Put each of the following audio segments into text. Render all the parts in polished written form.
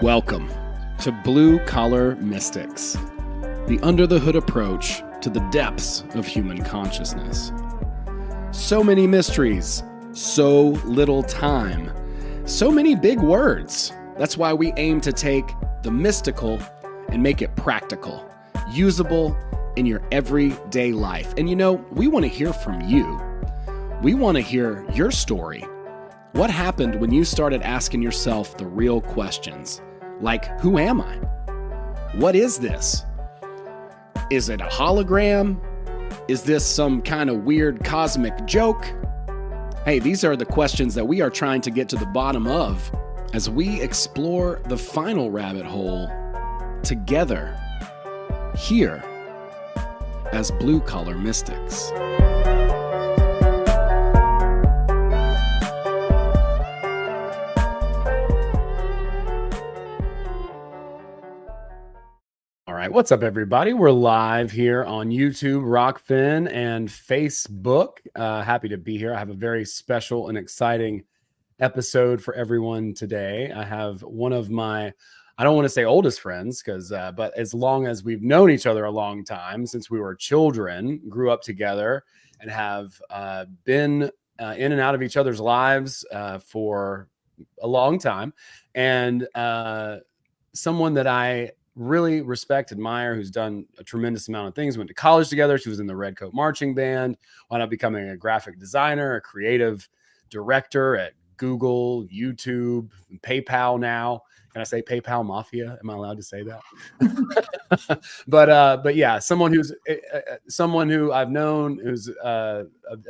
Welcome to Blue Collar Mystics, the under-the-hood approach to the depths of human consciousness. So many mysteries, so little time, so many big words. That's why we aim to take the mystical and make it practical, usable in your everyday life. And you know, we want to hear from you. We want to hear your story. What happened when you started asking yourself the real questions? Like, who am I? What is this? Is it a hologram? Is this some kind of weird cosmic joke? Hey, these are the questions that we are trying to get to the bottom of as we explore the final rabbit hole together here as Blue Collar Mystics. All right, what's up, everybody? We're live here on YouTube, Rockfin, and Facebook. Happy to be here. I have a very special and exciting episode for everyone today. I have one of my, I don't want to say oldest friends, but as long as we've known each other a long time, since we were children, grew up together, and have been in and out of each other's lives for a long time. And someone that I really respect, admire, who's done a tremendous amount of things, went to college together. She was in the Red Coat Marching Band, wound up becoming a graphic designer, a creative director at Google, YouTube, PayPal now. Can I say PayPal Mafia? Am I allowed to say that? But yeah, someone who I've known, who's a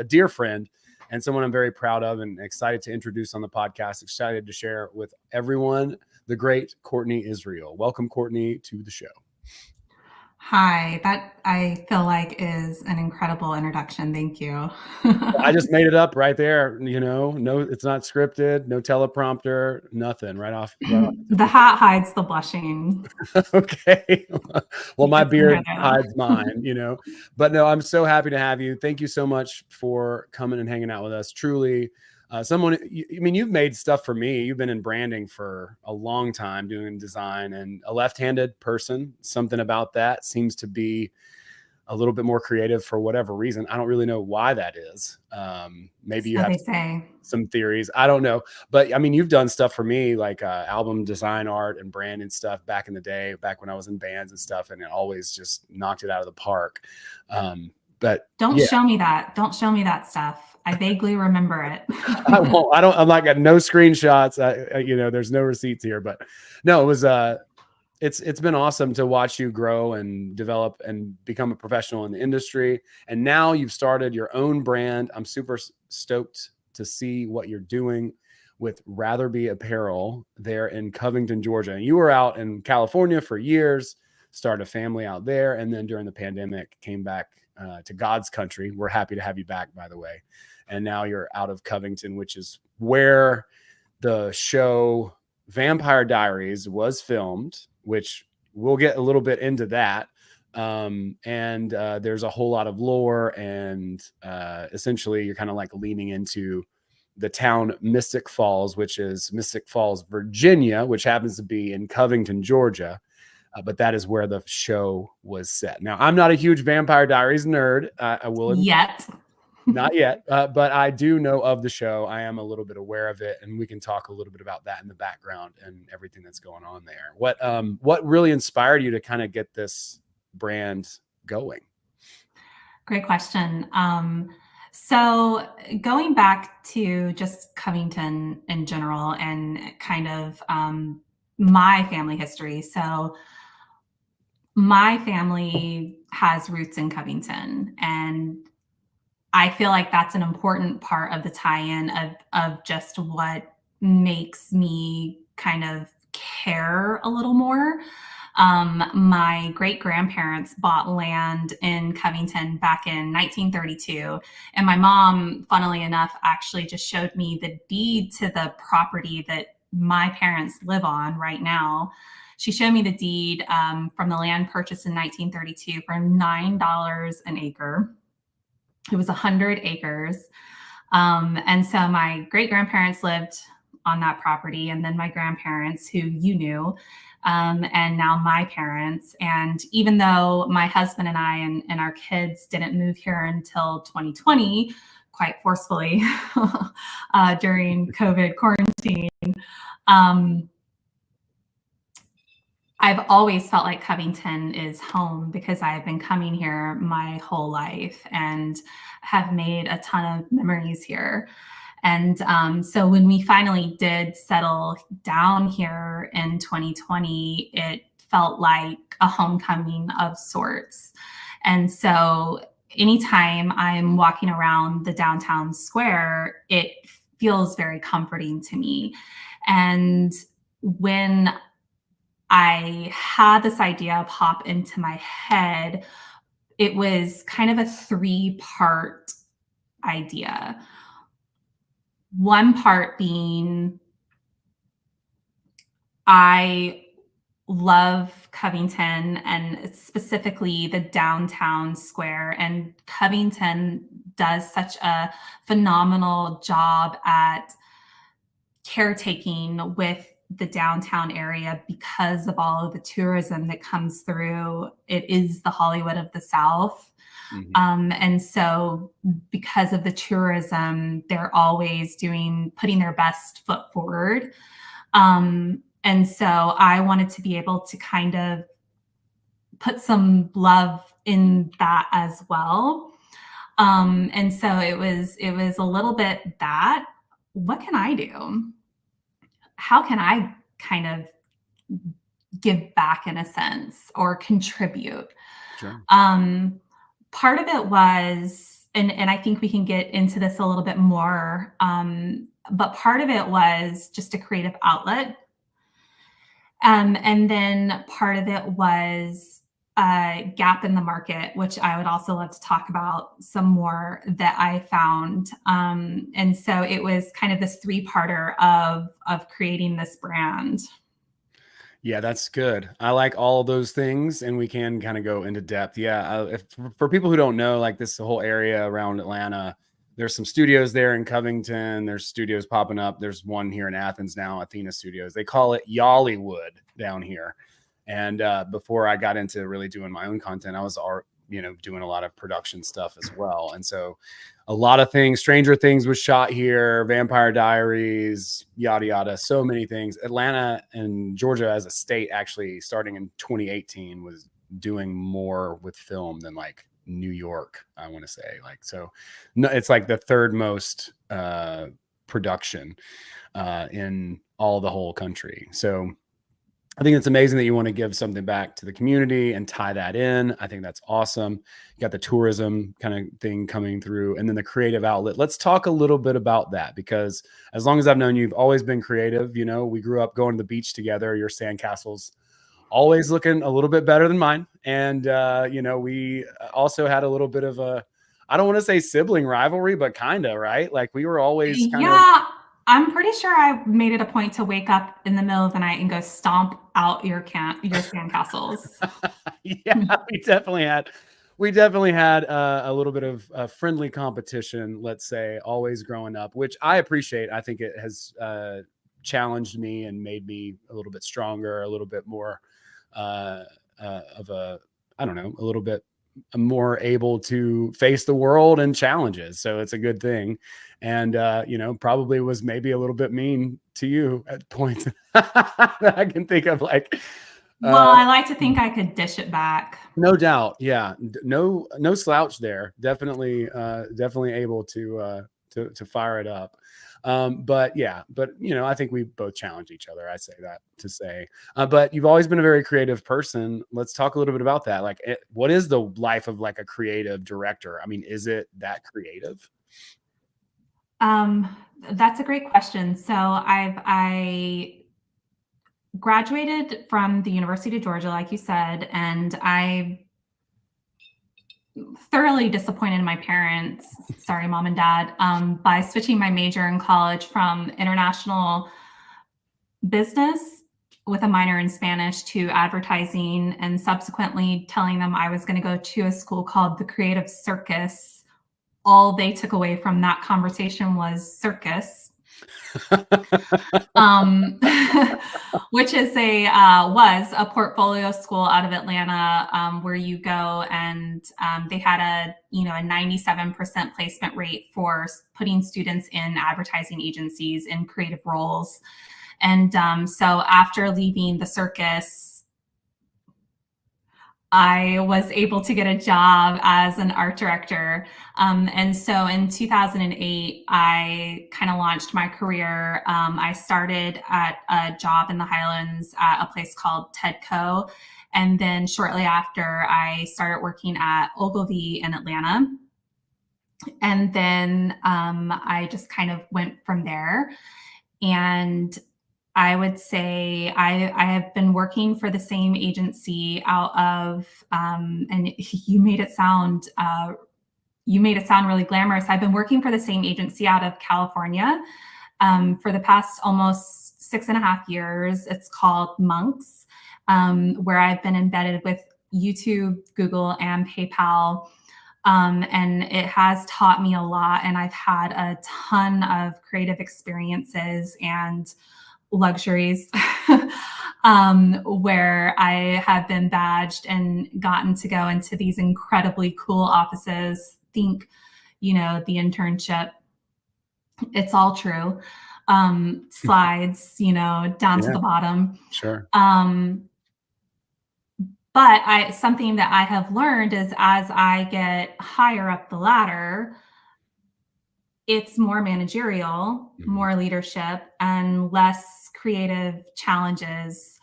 dear friend, and someone I'm very proud of and excited to introduce on the podcast, excited to share with everyone, the great Courtney Israel. Welcome, Courtney, to the show. Hi, that I feel like is an incredible introduction. Thank you. I just made it up right there. You know, no, it's not scripted, no teleprompter, nothing. Right off. The hat hides the blushing. Okay. Well, my beard hides mine, you know, but no, I'm so happy to have you. Thank you so much for coming and hanging out with us. Truly. You've made stuff for me. You've been in branding for a long time, doing design, and a left-handed person. Something about that seems to be a little bit more creative for whatever reason. I don't really know why that is. Maybe you have some theories. I don't know. But I mean, you've done stuff for me, like album design, art, and brand and stuff back in the day, back when I was in bands and stuff, and it always just knocked it out of the park. But don't show me that. Don't show me that stuff. I vaguely remember it. I won't. I'm like, got no screenshots. There's no receipts here, but no, it was, it's been awesome to watch you grow and develop and become a professional in the industry. And now you've started your own brand. I'm super stoked to see what you're doing with Ratherbie Apparel there in Covington, Georgia. And you were out in California for years, started a family out there. And then during the pandemic, came back to God's country. We're happy to have you back, by the way. And now you're out of Covington, which is where the show Vampire Diaries was filmed, which we'll get a little bit into that. There's a whole lot of lore, and essentially you're kind of like leaning into the town Mystic Falls, which is Mystic Falls, Virginia, which happens to be in Covington, Georgia. But that is where the show was set. Now, I'm not a huge Vampire Diaries nerd. I will admit. Not yet, but I do know of the show. I am a little bit aware of it, and we can talk a little bit about that in the background and everything that's going on there. What really inspired you to kind of get this brand going? Great question. So going back to just Covington in general and kind of my family history. So my family has roots in Covington, and I feel like that's an important part of the tie-in of just what makes me kind of care a little more. My great-grandparents bought land in Covington back in 1932. And my mom, funnily enough, actually just showed me the deed to the property that my parents live on right now. She showed me the deed from the land purchased in 1932 for $9 an acre. It was 100 acres. And so my great grandparents lived on that property, and then my grandparents, who you knew, and now my parents. And even though my husband and I and our kids didn't move here until 2020, quite forcefully during COVID quarantine, um, I've always felt like Covington is home because I've been coming here my whole life and have made a ton of memories here. And so when we finally did settle down here in 2020, it felt like a homecoming of sorts. And so anytime I'm walking around the downtown square, it feels very comforting to me. And when I had this idea pop into my head, it was kind of a three-part idea. One part being, I love Covington and specifically the downtown square. And Covington does such a phenomenal job at caretaking with the downtown area because of all of the tourism that comes through. It is the Hollywood of the South. And so because of the tourism, they're always putting their best foot forward. And so I wanted to be able to kind of put some love in that as well. And so it was a little bit that, what can I do? How can I kind of give back in a sense or contribute? Sure. Part of it was, and I think we can get into this a little bit more, but part of it was just a creative outlet. And then part of it was a gap in the market, which I would also love to talk about some more, that I found. And so it was kind of this three-parter of creating this brand. Yeah, that's good. I like all of those things, and we can kind of go into depth. Yeah, for people who don't know, like this whole area around Atlanta, there's some studios there in Covington. There's studios popping up. There's one here in Athens now, Athena Studios. They call it Yollywood down here. And before I got into really doing my own content, I was doing a lot of production stuff as well. And so a lot of things, Stranger Things was shot here, Vampire Diaries, yada, yada, so many things. Atlanta and Georgia as a state, actually starting in 2018, was doing more with film than like New York, I want to say. Like, so no, it's like the third most production in all the whole country. So I think it's amazing that you want to give something back to the community and tie that in. I think that's awesome. You got the tourism kind of thing coming through, and then the creative outlet. Let's talk a little bit about that, because as long as I've known you, you've always been creative. You know, we grew up going to the beach together. Your sandcastles always looking a little bit better than mine. And, we also had a little bit of a, I don't want to say sibling rivalry, but kind of, right? Like we were always kind of. I'm pretty sure I made it a point to wake up in the middle of the night and go stomp out your sandcastles. Yeah, we definitely had a little bit of friendly competition, let's say, always growing up, which I appreciate. I think it has challenged me and made me a little bit stronger, a little bit more of a, I don't know, a little bit more able to face the world and challenges. So it's a good thing. And, probably was maybe a little bit mean to you at points that I can think of. Like, well, I like to think I could dish it back. No doubt. Yeah. No slouch there. Definitely able to fire it up. But I think we both challenge each other. I say that to say, but you've always been a very creative person. Let's talk a little bit about that. Like, what is the life of like a creative director? I mean, is it that creative? That's a great question. So I graduated from the University of Georgia, like you said, and I thoroughly disappointed my parents, sorry, mom and dad, by switching my major in college from international business with a minor in Spanish to advertising, and subsequently telling them I was going to go to a school called the Creative Circus. All they took away from that conversation was circus. um, which is was a portfolio school out of Atlanta, where you go and they had a 97% placement rate for putting students in advertising agencies in creative roles. And so after leaving the circus, I was able to get a job as an art director. And so in 2008, I kind of launched my career. I started at a job in the Highlands at a place called Tedco. And then shortly after, I started working at Ogilvy in Atlanta. And then I just kind of went from there. And I would say I have been working for the same agency out of, and you made it sound really glamorous. I've been working for the same agency out of California for the past almost 6.5 years. It's called Monks, where I've been embedded with YouTube, Google, and PayPal. And it has taught me a lot. And I've had a ton of creative experiences and luxuries where I have been badged and gotten to go into these incredibly cool offices. Think, the internship. It's all true. Slides, down to the bottom. Sure. But something that I have learned is as I get higher up the ladder, it's more managerial, more leadership, and less creative challenges.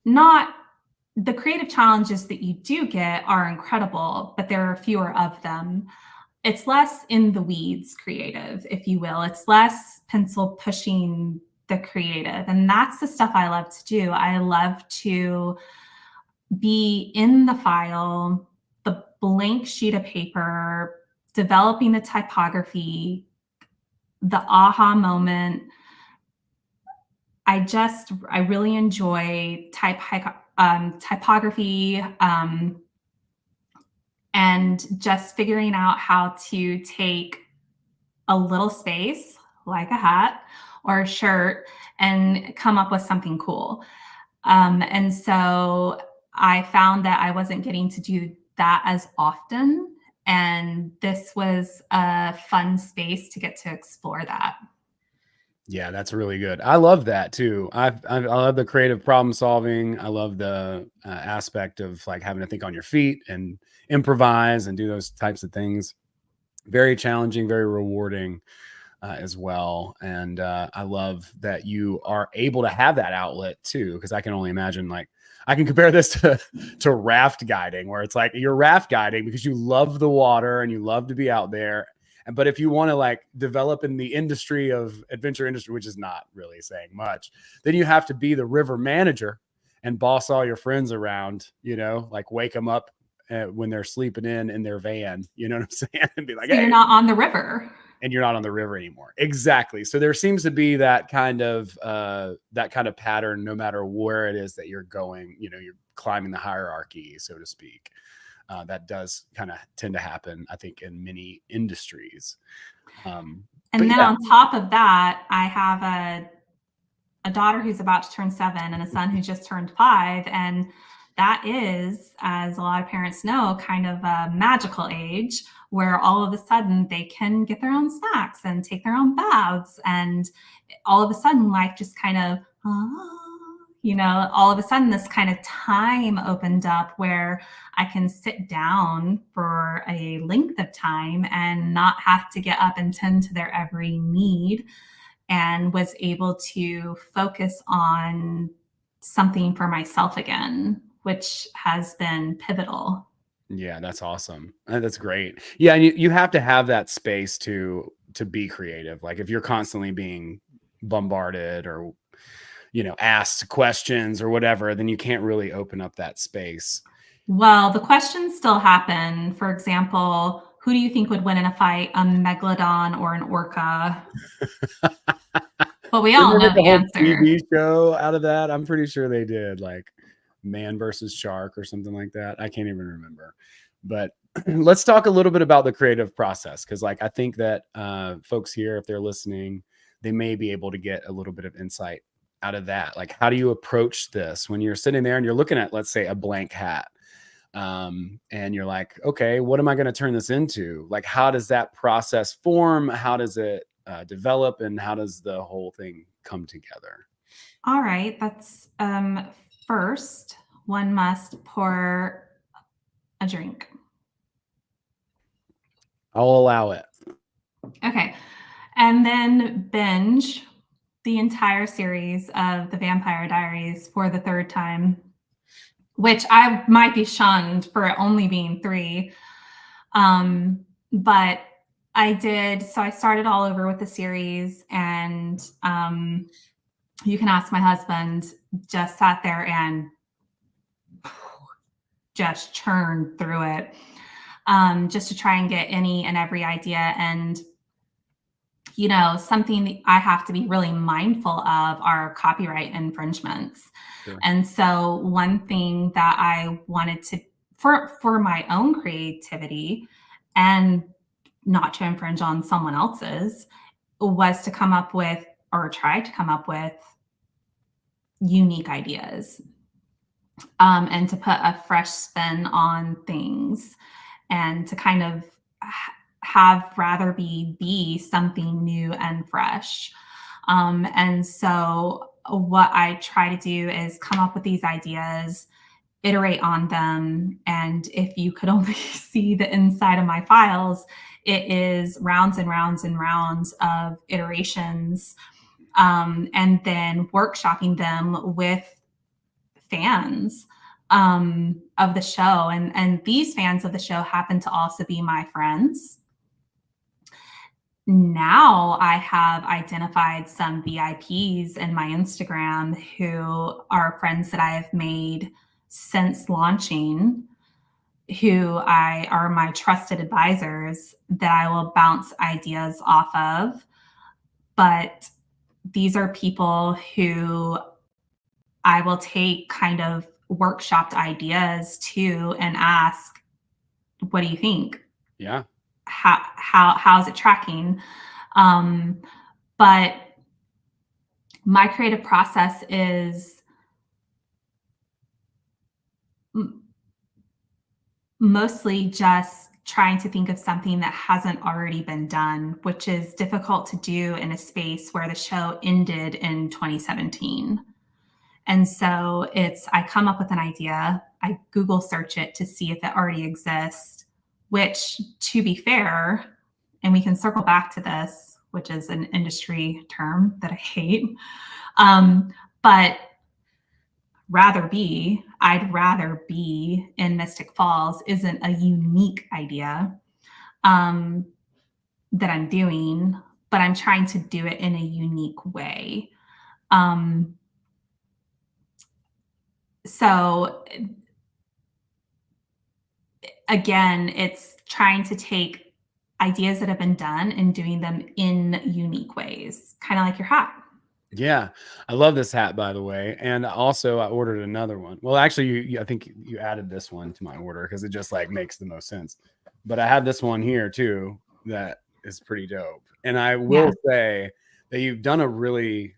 Not the creative challenges that you do get are incredible, but there are fewer of them. It's less in the weeds creative, if you will. It's less pencil pushing the creative. And that's the stuff I love to do. I love to be in the file, the blank sheet of paper, developing the typography, the aha moment. I really enjoy typography and just figuring out how to take a little space, like a hat or a shirt, and come up with something cool. And so I found that I wasn't getting to do that as often. And this was a fun space to get to explore that. Yeah, that's really good. I love that too. I love the creative problem solving. I love the aspect of like having to think on your feet and improvise and do those types of things. Very challenging, very rewarding as well. And I love that you are able to have that outlet too, because I can only imagine, like, I can compare this to raft guiding, where it's like you're raft guiding because you love the water and you love to be out there. But if you want to like develop in the industry of adventure industry, which is not really saying much, then you have to be the river manager and boss all your friends around, like wake them up when they're sleeping in their van, you know what I'm saying? And be like, so hey, you're not on the river. And you're not on the river anymore. Exactly. So there seems to be that kind of pattern, no matter where it is that you're going, you're climbing the hierarchy, so to speak. That does kind of tend to happen, I think, in many industries. And then on top of that, I have a daughter who's about to turn 7 and a son who just turned 5. And that is, as a lot of parents know, kind of a magical age where all of a sudden they can get their own snacks and take their own baths. And all of a sudden life just kind of, all of a sudden this kind of time opened up where I can sit down for a length of time and not have to get up and tend to their every need, and was able to focus on something for myself again, which has been pivotal. Yeah, that's awesome. That's great. Yeah, and you have to have that space to be creative. Like if you're constantly being bombarded or asked questions or whatever, then you can't really open up that space. Well, the questions still happen. For example, who do you think would win in a fight, a megalodon or an orca? But we all know the answer. TV show out of that, I'm pretty sure they did, like Man versus Shark or something like that. I can't even remember. But let's talk a little bit about the creative process, because like I think that folks here, if they're listening, they may be able to get a little bit of insight out of that. Like, how do you approach this when you're sitting there and you're looking at, let's say, a blank hat? And you're like, okay, what am I going to turn this into? Like, how does that process form? How does it develop? And how does the whole thing come together? All right. That's first, one must pour a drink. I'll allow it. Okay. And then binge the entire series of The Vampire Diaries for the third time, which I might be shunned for it only being 3. But I did. So I started all over with the series, and you can ask my husband, just sat there and just churned through it, just to try and get any and every idea. And something that I have to be really mindful of are copyright infringements. Sure. And so one thing that I wanted to, for my own creativity and not to infringe on someone else's, was to come up with, or try to come up with, unique ideas, and to put a fresh spin on things, and to kind of have Ratherbie be something new and fresh. And so what I try to do is come up with these ideas, iterate on them. And if you could only see the inside of my files, it is rounds and rounds and rounds of iterations, and then workshopping them with fans of the show. And these fans of the show happen to also be my friends. Now I have identified some VIPs in my Instagram who are friends that I have made since launching, who are my trusted advisors that I will bounce ideas off of. But these are people who I will take kind of workshopped ideas to and ask, what do you think? Yeah. How's it tracking? But my creative process is mostly just trying to think of something that hasn't already been done, which is difficult to do in a space where the show ended in 2017. And so I come up with an idea, I Google search it to see if it already exists, which, to be fair, and we can circle back to this, which is an industry term that I hate, but I'd rather be in Mystic Falls isn't a unique idea that I'm doing, but I'm trying to do it in a unique way. So again, it's trying to take ideas that have been done and doing them in unique ways, kind of like your hat. Yeah, I love this hat, by the way. And also, I ordered another one. Well, actually, I think you added this one to my order because it just like makes the most sense. But I have this one here too that is pretty dope. And I will say that you've done a really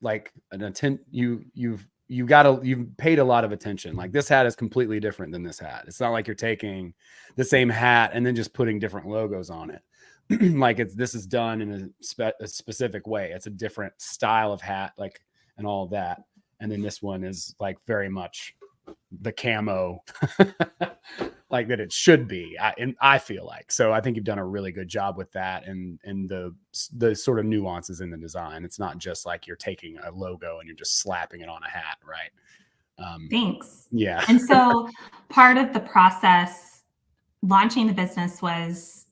like an attempt. You've paid a lot of attention. Like, this hat is completely different than this hat. It's not like you're taking the same hat and then just putting different logos on it. Like, this is done in a specific way. It's a different style of hat, like, and all of that. And then this one is like very much the camo like that it should be. I feel like, so I think you've done a really good job with that, and the sort of nuances in the design. It's not just like you're taking a logo and you're just slapping it on a hat, right? Thanks. Yeah. And so part of the process launching the business was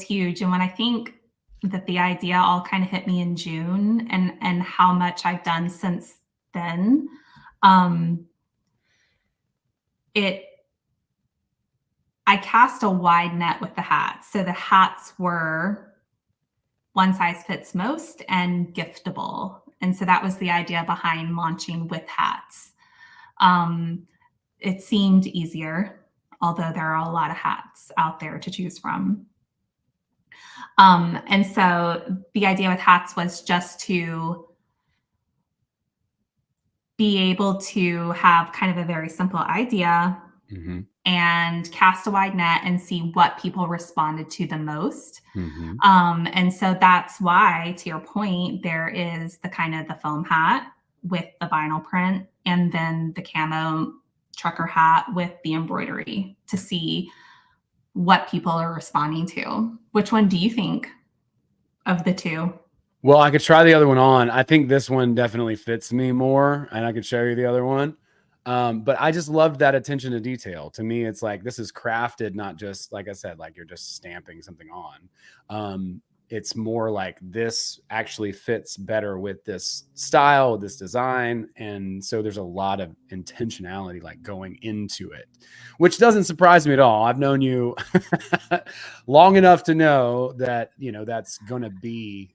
huge. And when I think that the idea all kind of hit me in June, and how much I've done since then, I cast a wide net with the hats. So the hats were one size fits most and giftable. And so that was the idea behind launching with hats. It seemed easier, although there are a lot of hats out there to choose from. And so the idea with hats was just to be able to have kind of a very simple idea Hmm. and cast a wide net and see what people responded to the most. Hmm. And so that's why, to your point, there is the kind of the foam hat with the vinyl print, and then the camo trucker hat with the embroidery to see what people are responding to. Which one do you think of the two? Well, I could try the other one on. I think this one definitely fits me more, and I could show you the other one. But I just loved that attention to detail. To me, it's like this is crafted, not just like I said, like you're just stamping something on. It's more like this actually fits better with this style, this design, and so there's a lot of intentionality like going into it, which doesn't surprise me at all. I've known you long enough to know that that's going to be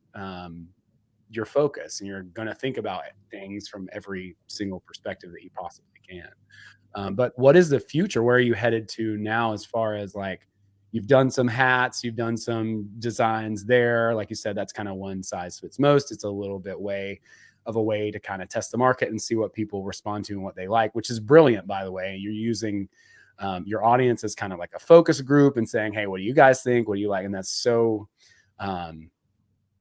your focus, and you're going to think about things from every single perspective that you possibly can. But what is the future? Where are you headed to now, as far as like you've done some hats, you've done some designs there? Like you said, that's kind of one size fits most. It's a little bit a way to kind of test the market and see what people respond to and what they like, which is brilliant, by the way. You're using your audience as kind of like a focus group and saying, hey, what do you guys think? What do you like? And that's so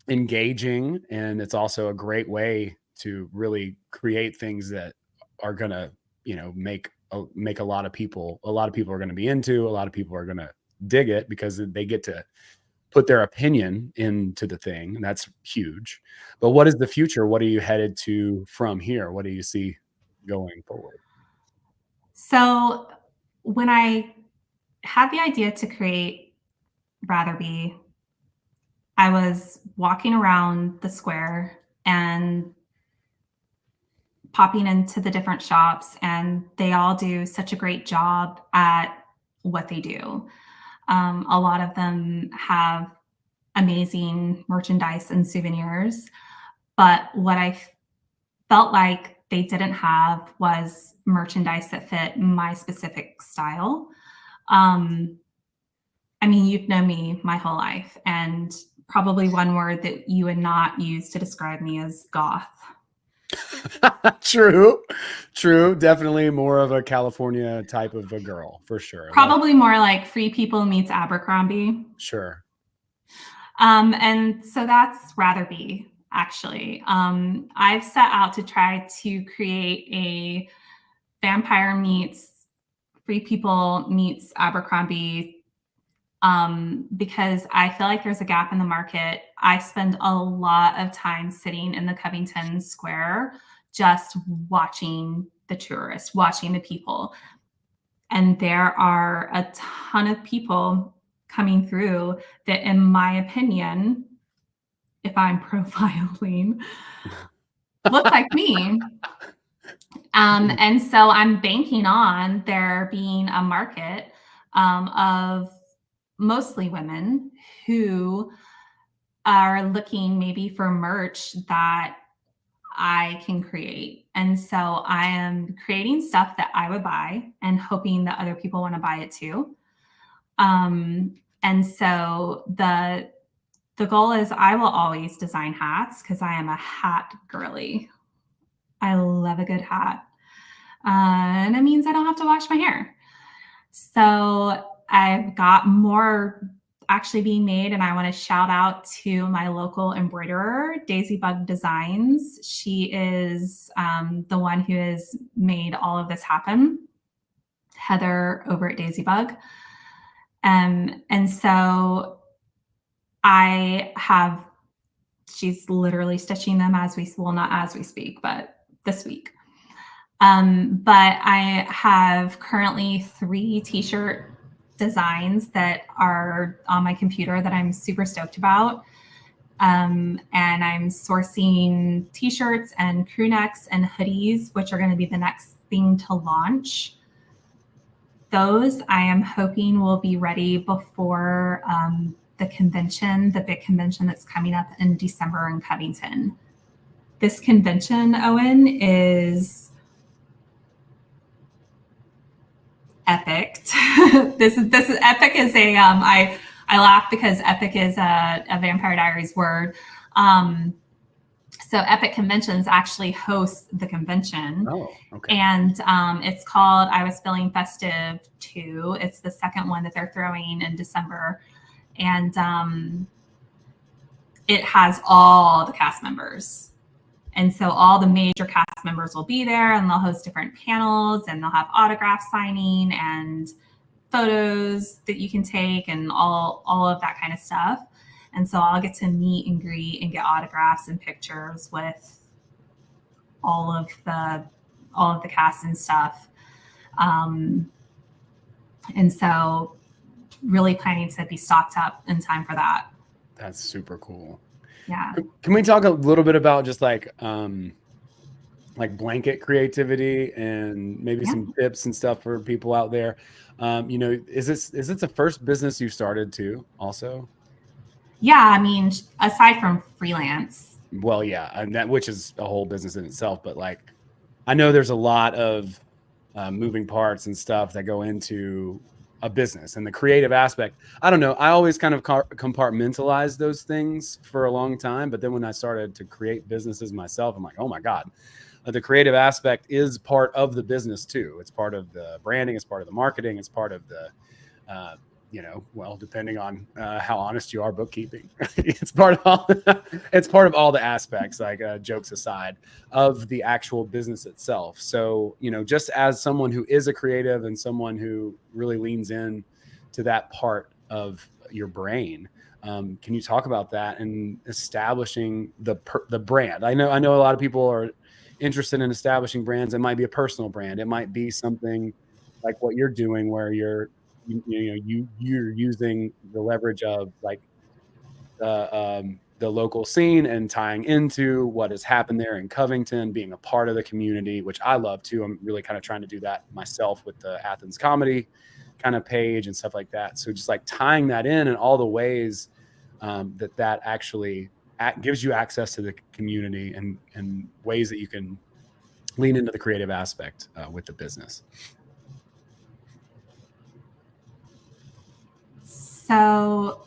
engaging, and it's also a great way to really create things that are going to make a lot of people are going to be into, a lot of people are going to dig it because they get to put their opinion into the thing, and that's huge. But what is the future? What are you headed to from here? What do you see going forward? So when I had the idea to create Ratherbie, I was walking around the square and popping into the different shops, and they all do such a great job at what they do. A lot of them have amazing merchandise and souvenirs, but what I felt like they didn't have was merchandise that fit my specific style. Um, I mean, you've known me my whole life, and probably one word that you would not use to describe me is goth. True, true. Definitely more of a California type of a girl, for sure. Probably more like Free People meets Abercrombie. Sure. And so that's Ratherbie, actually. I've set out to try to create a vampire meets Free People meets Abercrombie, because I feel like there's a gap in the market. I spend a lot of time sitting in the Covington Square just watching the tourists, watching the people. And there are a ton of people coming through that, in my opinion, if I'm profiling, look like me. And so I'm banking on there being a market of mostly women who are looking maybe for merch that I can create. And so I am creating stuff that I would buy and hoping that other people want to buy it too. And so the goal is I will always design hats because I am a hat girly. I love a good hat. And it means I don't have to wash my hair. So I've got more actually being made, and I want to shout out to my local embroiderer, Daisy Bug Designs. She is the one who has made all of this happen. Heather over at Daisy Bug. And so she's literally stitching them not as we speak, but this week. But I have currently 3 t-shirt designs that are on my computer that I'm super stoked about. And I'm sourcing t-shirts and crew necks and hoodies, which are going to be the next thing to launch. Those I am hoping will be ready before the convention, the big convention that's coming up in December in Covington. This convention, Owen, is epic. This is epic. Is a I laugh because Epic is a Vampire Diaries word. So Epic Conventions actually hosts the convention. Oh, okay. And it's called I Was Feeling Festive 2. It's the second one that they're throwing in December. And it has all the cast members. And so all the major cast members will be there, and they'll host different panels, and they'll have autograph signing and photos that you can take and all of that kind of stuff. And so I'll get to meet and greet and get autographs and pictures with all of the cast and stuff. And so really planning to be stocked up in time for that. That's super cool. Yeah. Can we talk a little bit about just like blanket creativity and maybe some tips and stuff for people out there? Is this the first business you started too also? Yeah. I mean, aside from freelance. Well, yeah, and that, which is a whole business in itself, but like, I know there's a lot of moving parts and stuff that go into a business and the creative aspect. I don't know. I always kind of compartmentalized those things for a long time. But then when I started to create businesses myself, I'm like, oh my God, the creative aspect is part of the business too. It's part of the branding. It's part of the marketing. It's part of the, depending on how honest you are, bookkeeping. it's part of all the aspects, like jokes aside, of the actual business itself. So, just as someone who is a creative and someone who really leans in to that part of your brain, can you talk about that and establishing the brand? I know a lot of people are interested in establishing brands. It might be a personal brand. It might be something like what you're doing, where you're using the leverage of like the local scene and tying into what has happened there in Covington, being a part of the community, which I love too. I'm really kind of trying to do that myself with the Athens comedy kind of page and stuff like that. So just like tying that in and all the ways that actually gives you access to the community and ways that you can lean into the creative aspect with the business. So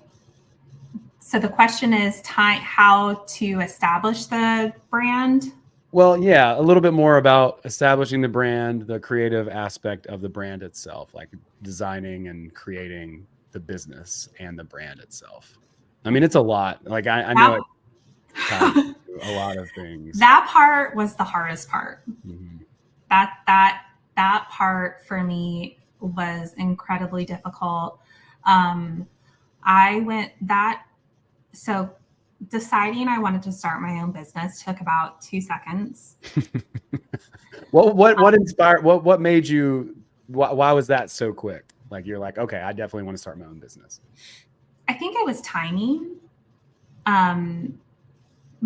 the question is how to establish the brand? Well, yeah, a little bit more about establishing the brand, the creative aspect of the brand itself, like designing and creating the business and the brand itself. I mean, it's a lot. Like I know it comes to a lot of things. That part was the hardest part. Mm-hmm. That part for me was incredibly difficult. So deciding I wanted to start my own business took about 2 seconds. What inspired, what made you, why was that so quick? Like, you're like, okay, I definitely want to start my own business. I think it was timing.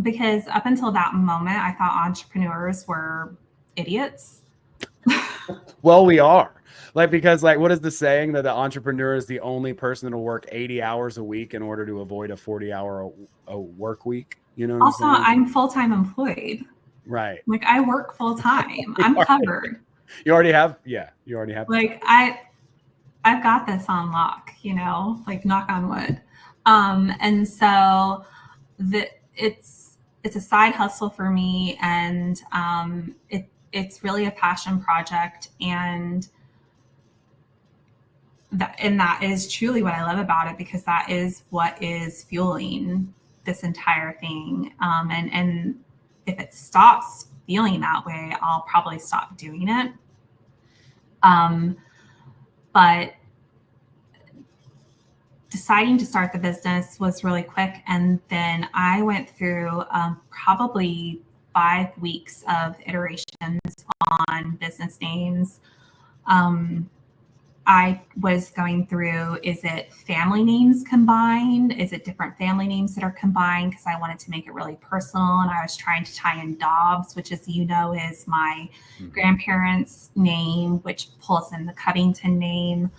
Because up until that moment, I thought entrepreneurs were idiots. Well, we are. Like, because like, what is the saying that the entrepreneur is the only person that'll work 80 hours a week in order to avoid a 40-hour a work week? You know what also, I'm full-time employed. Right. Like, I work full-time. I'm covered. You already have. Like, I've got this on lock, like knock on wood. And so it's a side hustle for me, and it's really a passion project, and that is truly what I love about it, because that is what is fueling this entire thing. And if it stops feeling that way, I'll probably stop doing it. But deciding to start the business was really quick. And then I went through probably 5 weeks of iterations on business names. I was going through, is it family names combined? Is it different family names that are combined? Because I wanted to make it really personal. And I was trying to tie in Dobbs, which, as you know, is my grandparents' name, which pulls in the Covington name.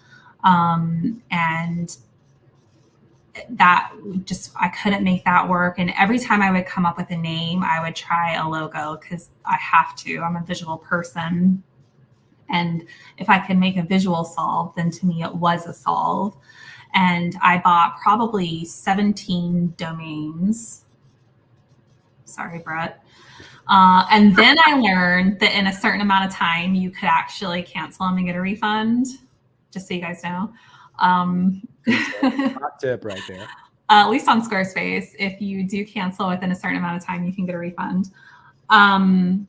And that just, I couldn't make that work. And every time I would come up with a name, I would try a logo, because I have to. I'm a visual person. And if I could make a visual solve, then to me it was a solve. and I bought probably 17 domains. Sorry, Brett. And then I learned that in a certain amount of time, you could actually cancel them and get a refund, just so you guys know. Hot tip right there. At least on Squarespace, if you do cancel within a certain amount of time, you can get a refund. And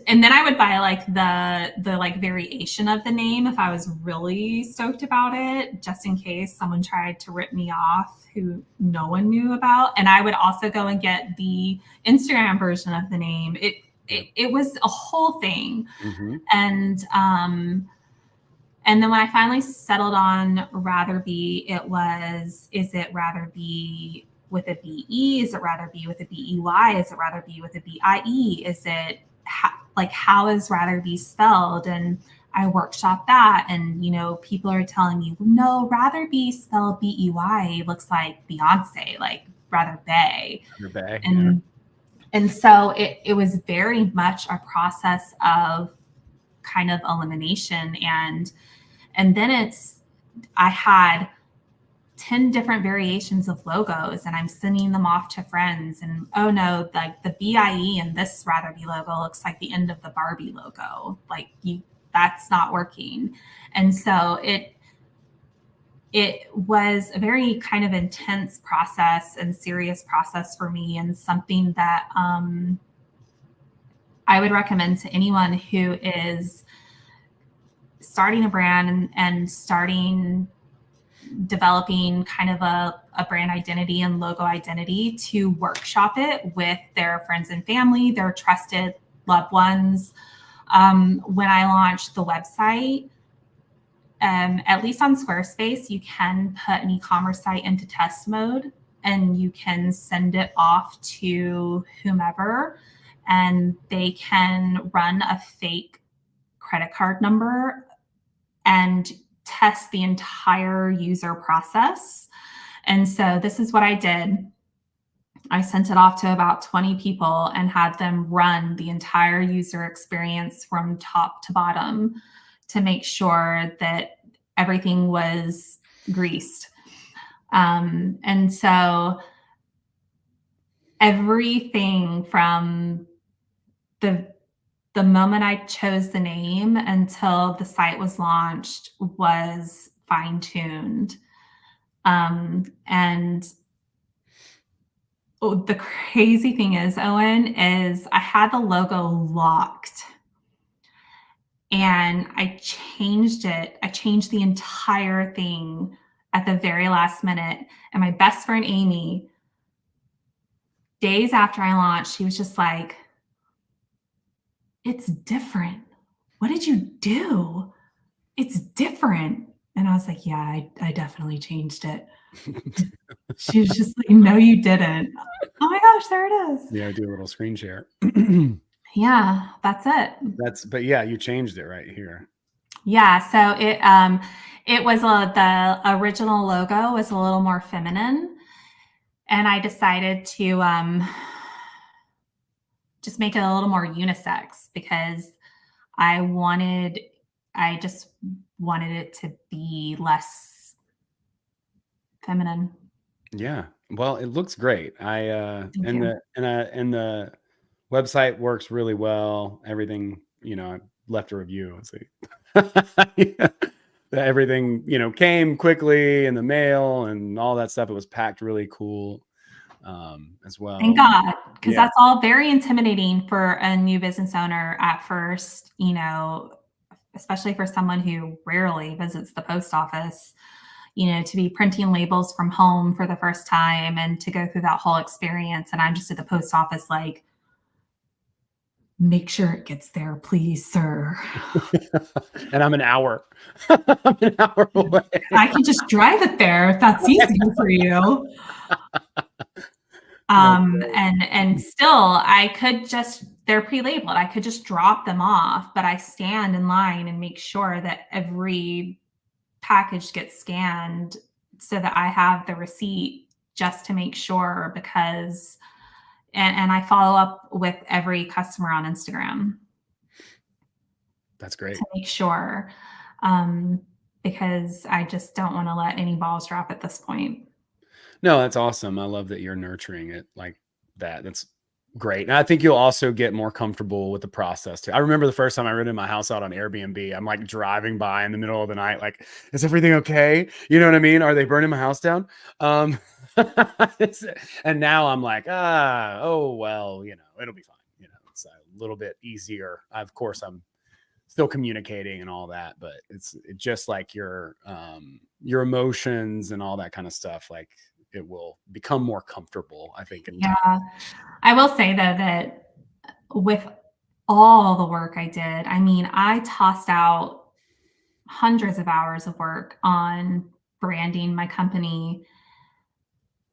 then I would buy like the like variation of the name if I was really stoked about it, just in case someone tried to rip me off who no one knew about. And I would also go and get the Instagram version of the name. It was a whole thing. Mm-hmm. And then when I finally settled on Ratherbie, it was, is it Ratherbie with a BE? Is it Ratherbie with a BEY? Is it Ratherbie with a BIE? Is it how is Ratherbie spelled? And I workshop that, and people are telling me, no, Ratherbie spelled BEY looks like Beyonce, like Ratherbie. And so it was very much a process of kind of elimination, and then I had 10 different variations of logos, and I'm sending them off to friends, and oh no, like the BIE and this Ratherbie logo looks like the end of the Barbie logo. Like that's not working. And so it was a very kind of intense process and serious process for me, and something that I would recommend to anyone who is starting a brand and developing kind of a brand identity and logo identity, to workshop it with their friends and family, their trusted loved ones. When I launched the website, at least on Squarespace, you can put an e-commerce site into test mode, and you can send it off to whomever, and they can run a fake credit card number and test the entire user process. And so this is what I did. I sent it off to about 20 people and had them run the entire user experience from top to bottom to make sure that everything was greased. And so everything from the moment I chose the name until the site was launched was fine-tuned. And the crazy thing is, Owen, is I had the logo locked, and I changed it. I changed the entire thing at the very last minute. And my best friend, Amy, days after I launched, she was just like, it's different. What did you do? It's different. And I was like, yeah, I definitely changed it. She was just like, no, you didn't. Oh my gosh, there it is. Yeah, do a little screen share. Yeah, that's it. But yeah, you changed it right here. Yeah, so it was the original logo was a little more feminine, and I decided to just make it a little more unisex, because I just wanted it to be less feminine. Yeah. Well, it looks great. The website works really well. Everything, I left a review. It's like everything, came quickly in the mail and all that stuff. It was packed really cool as well. Thank God, because that's all very intimidating for a new business owner at first, especially for someone who rarely visits the post office, to be printing labels from home for the first time and to go through that whole experience. And I'm just at the post office like, make sure it gets there, please, sir. And I'm an hour. I'm an hour away. I can just drive it there if that's easier for you. And still, I could they're pre-labeled. I could just drop them off, but I stand in line and make sure that every package gets scanned so that I have the receipt, just to make sure, because, and I follow up with every customer on Instagram. That's great. To make sure. because I just don't want to let any balls drop at this point. No, that's awesome. I love that you're nurturing it like that. That's great. And I think you'll also get more comfortable with the process too. I remember the first time I rented my house out on Airbnb. I'm like driving by in the middle of the night, like, is everything okay? You know what I mean? Are they burning my house down? Um, and now I'm like, oh, well, it'll be fine. It's a little bit easier. Of course, I'm still communicating and all that, but it's just like your emotions and all that kind of stuff. Like, it will become more comfortable, I think, in time. Yeah. I will say though that with all the work I did, I mean, I tossed out hundreds of hours of work on branding my company.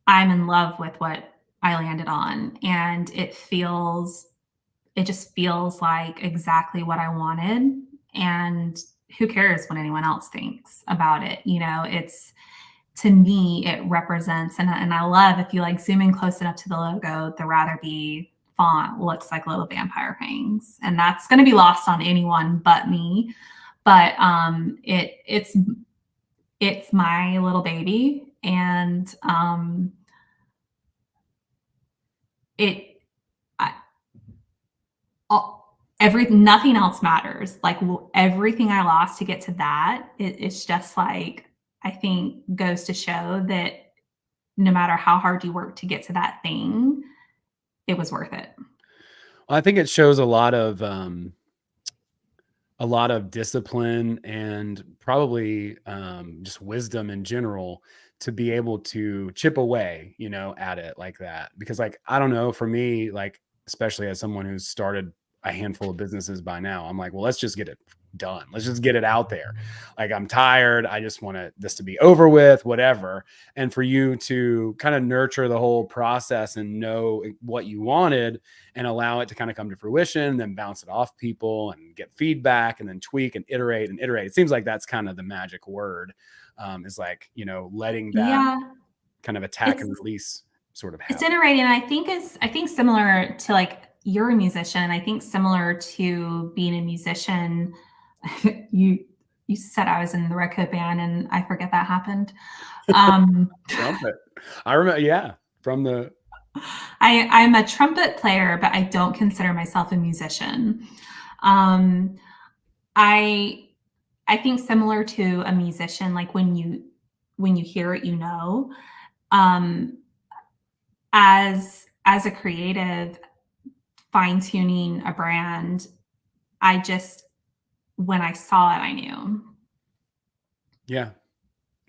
I'm in love with what I landed on, and it just feels like exactly what I wanted. And who cares what anyone else thinks about it? It's, to me, it represents, and I love, if you like zoom in close enough to the logo, the Ratherbie font looks like little vampire fangs, and that's going to be lost on anyone but me. But it's my little baby, and it I, nothing else matters. Like, everything I lost to get to that, it's just like, I think, goes to show that no matter how hard you work to get to that thing, it was worth it. Well, I think it shows a lot of discipline and probably just wisdom in general to be able to chip away, at it like that. Because, like, I don't know, for me, like, especially as someone who's started a handful of businesses by now, I'm like, well, let's just get it done. Let's just get it out there. Like, I'm tired. I just want this to be over with, whatever. And for you to kind of nurture the whole process and know what you wanted and allow it to kind of come to fruition, then bounce it off people and get feedback and then tweak and iterate and iterate. It seems like that's kind of the magic word, is like, letting that Yeah, kind of attack and it's release sort of it's happen. iterating. I think similar to, like, you're a musician. I think similar to being a musician. you you said I was in the Red Coat band, and I forget that happened. Um, Trumpet. I remember, yeah, from the, I'm a trumpet player, but I don't consider myself a musician. Um, I I think similar to a musician, like, when you hear it, Um, as a creative, fine tuning a brand, I just, when I saw it, I knew. yeah,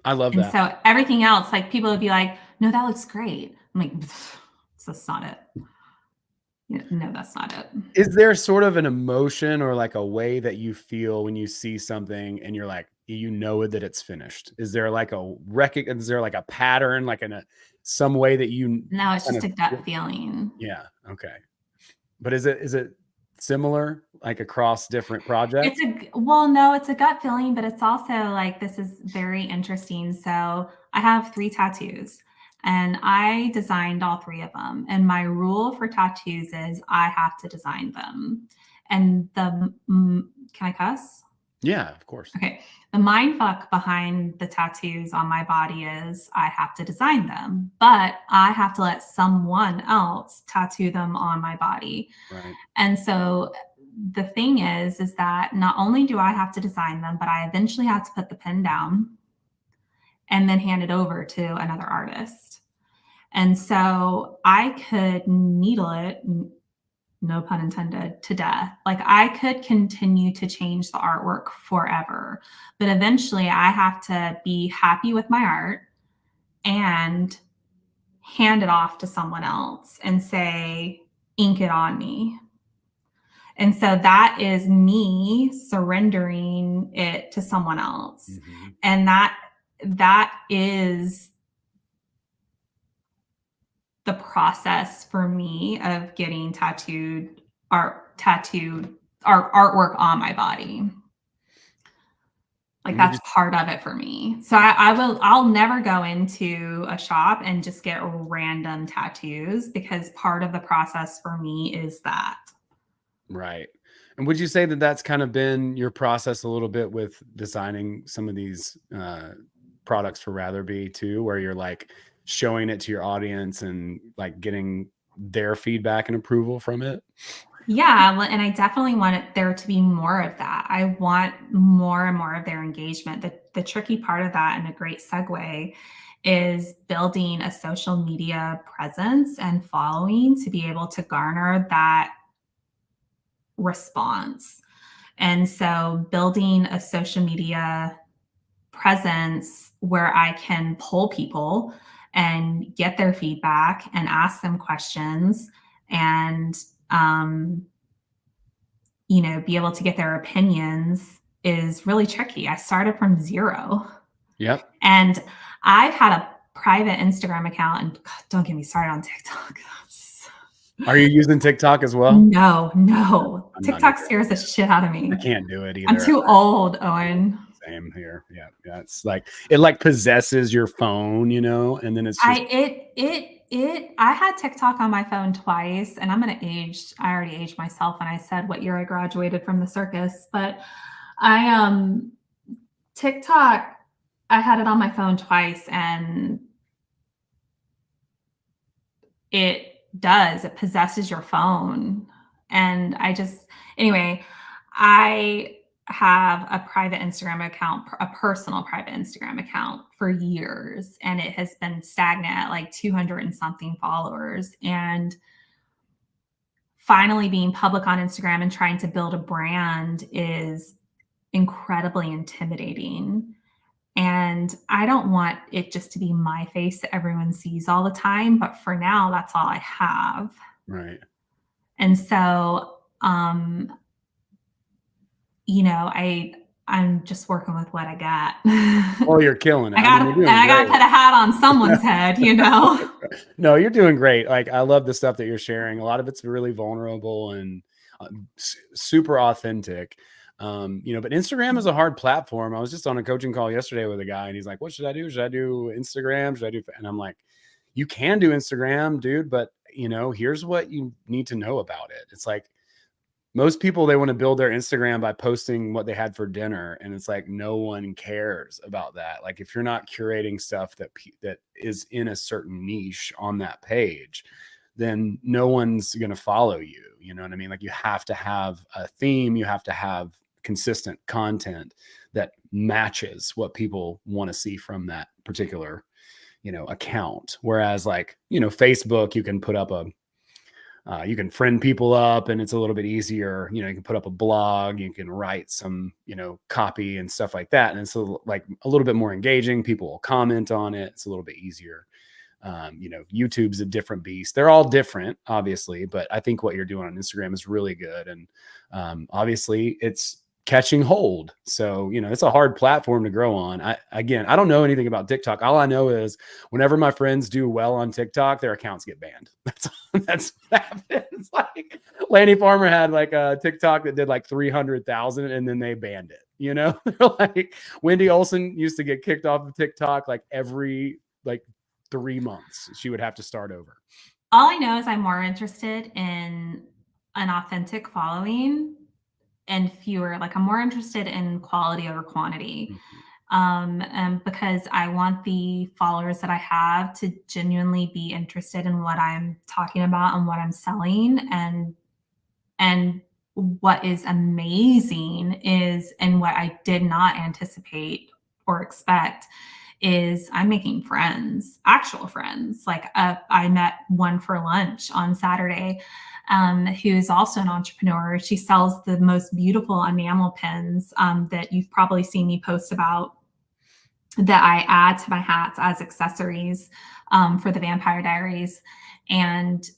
I love And that. so everything else, like, people would be like, "No, that looks great." I'm like, "That's not it. Yeah, no, that's not it." Is there sort of an emotion or like a way that you feel when you see something and you're like, that it's finished? Is there like is there like a pattern, like in some way that you No, it's kind just of, a gut feeling. yeah. Okay. But is it similar like across different projects? Well, no, it's a gut feeling, but it's also like, this is very interesting. So I have 3 tattoos, and I designed all 3 of them. And my rule for tattoos is I have to design them. And can I cuss? Yeah, of course. Okay. The mind fuck behind the tattoos on my body is I have to design them, but I have to let someone else tattoo them on my body. Right. And so the thing is that not only do I have to design them, but I eventually have to put the pen down and then hand it over to another artist. And so I could needle it, no pun intended, to death. Like, I could continue to change the artwork forever, but eventually I have to be happy with my art and hand it off to someone else and say, ink it on me. And so that is me surrendering it to someone else. Mhm. And that is the process for me of getting tattooed art artwork on my body. Like, Let me that's just part of it for me. So I'll never go into a shop and just get random tattoos, because part of the process for me is that. right. And would you say that that's kind of been your process a little bit with designing some of these products for Ratherbie too, where you're like showing it to your audience and like getting their feedback and approval from it? Yeah, and I definitely want there to be more of that. I want more and more of their engagement. The tricky part of that, and a great segue, is building a social media presence and following to be able to garner that response. And so building a social media presence where I can poll people and get their feedback and ask them questions and be able to get their opinions is really tricky. I started from zero. Yep. And I've had a private Instagram account, and God, don't get me started on TikTok. Are you using TikTok as well? No. I'm not TikTok either. scares the shit out of me. I can't do it I'm either. too old, Owen. Same here. Yeah. Yeah. It's like it like possesses your phone, and then it's just I had TikTok on my phone twice, and I already aged myself when I said what year I graduated from the circus, but I TikTok, I had it on my phone twice, and it possesses your phone. And anyway, I have a private Instagram account, a personal private Instagram account for years, and it has been stagnant at like 200 and something followers. And finally being public on Instagram and trying to build a brand is incredibly intimidating. And I don't want it just to be my face that everyone sees all the time, but for now, that's all I have. right. And so, I'm just working with what I got. Oh, you're killing it. I got You're doing I got to great. put a hat on someone's head. No, you're doing great. Like I love the stuff that you're sharing. A lot of it's really vulnerable and super authentic. But Instagram is a hard platform. I was just on a coaching call yesterday with a guy, and he's like, "What should I do? Should I do Instagram? Should I do?" And I'm like, "You can do Instagram, dude, but here's what you need to know about it. It's like most people, they want to build their Instagram by posting what they had for dinner, and it's like no one cares about that. Like if you're not curating stuff that is in a certain niche on that page, then no one's going to follow you. You know what I mean? Like you have to have a theme, you have to have consistent content that matches what people want to see from that particular account. Whereas like Facebook, you can put up you can friend people up and it's a little bit easier. You can put up a blog, you can write some, copy and stuff like that. And it's like a little bit more engaging. People will comment on it. It's a little bit easier. YouTube's a different beast. They're all different, obviously, but I think what you're doing on Instagram is really good. And obviously it's catching hold. So, it's a hard platform to grow on. I don't know anything about TikTok. All I know is whenever my friends do well on TikTok, their accounts get banned. That's what happens. Like Lanny Farmer had like a TikTok that did like 300,000 and then they banned it. They're like Wendy Olson used to get kicked off of TikTok like every 3 months. She would have to start over. All I know is I'm more interested in an authentic following and I'm more interested in quality over quantity. Because I want the followers that I have to genuinely be interested in what I'm talking about and what I'm selling. And what is amazing is, and what I did not anticipate or expect, is I'm making friends, actual friends. Like I met one for lunch on Saturday, who is also an entrepreneur. She sells the most beautiful enamel pins that you've probably seen me post about, that I add to my hats as accessories for the Vampire Diaries. And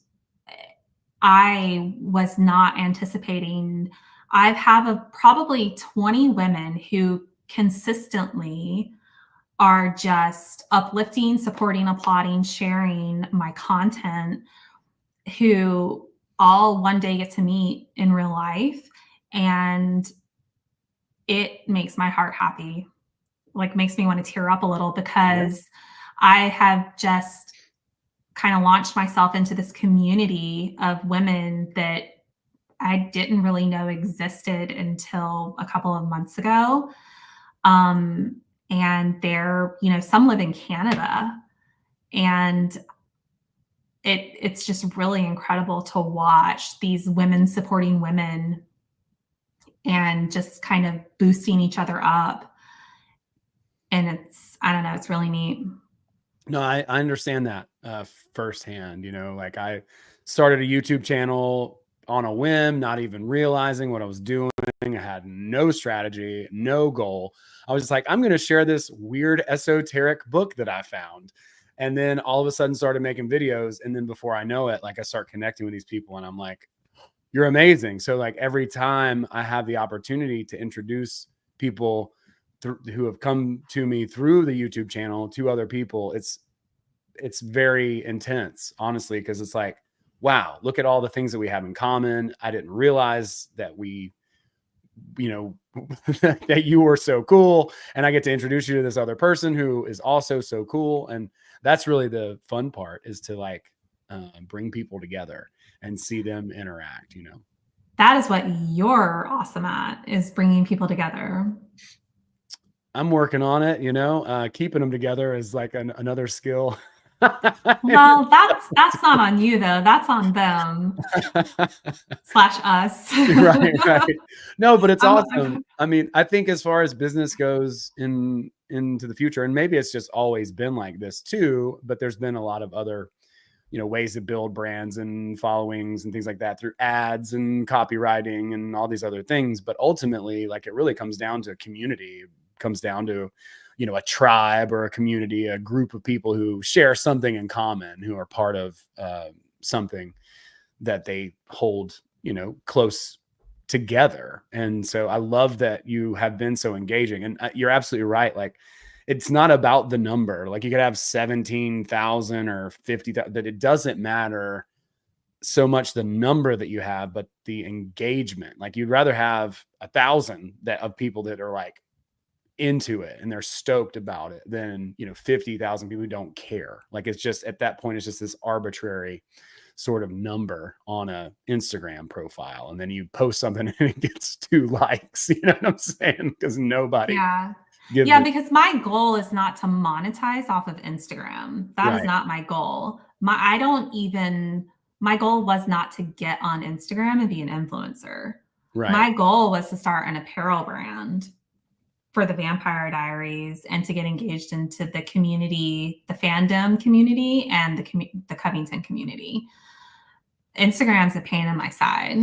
I was not anticipating. I have probably 20 women who consistently are just uplifting, supporting, applauding, sharing my content, who all one day get to meet in real life. And it makes my heart happy, like makes me want to tear up a little, because I have just kind of launched myself into this community of women that I didn't really know existed until a couple of months ago. Um, and they're, some live in Canada, and it's just really incredible to watch these women supporting women and just kind of boosting each other up. And I don't know, it's really neat. No, I understand that firsthand. Like I started a YouTube channel on a whim, not even realizing what I was doing. I had no strategy, no goal. I was just like, I'm going to share this weird esoteric book that I found. And then all of a sudden started making videos. And then before I know it, like I start connecting with these people and I'm like, you're amazing. So like every time I have the opportunity to introduce people who have come to me through the YouTube channel to other people, it's very intense, honestly, because it's like, wow, look at all the things that we have in common. I didn't realize that that you were so cool, and I get to introduce you to this other person who is also so cool. And that's really the fun part, is to like bring people together and see them interact. That is what you're awesome at, is bringing people together. I'm working on it. Keeping them together is like another skill. Well, that's not on you though. That's on them / us. Right. No, but it's awesome. I mean, I think as far as business goes into the future, and maybe it's just always been like this too, but there's been a lot of other, ways to build brands and followings and things like that through ads and copywriting and all these other things. But ultimately, like, it really comes down to community. It comes down to, a tribe or a community, a group of people who share something in common, who are part of something that they hold, close together. And so I love that you have been so engaging, and you're absolutely right. Like, it's not about the number. Like, you could have 17,000 or 50,000, that it doesn't matter so much the number that you have, but the engagement. Like, you'd rather have 1,000 of people that are like into it and they're stoked about it than 50,000 people who don't care. Like, it's just, at that point, it's just this arbitrary sort of number on a Instagram profile, and then you post something and it gets 2 likes. You know what I'm saying? Because nobody because my goal is not to monetize off of Instagram. That is not my goal. My goal was not to get on Instagram and be an influencer. Right. My goal was to start an apparel brand for the Vampire Diaries and to get engaged into the community, the fandom community, and the Covington community. Instagram's a pain in my side.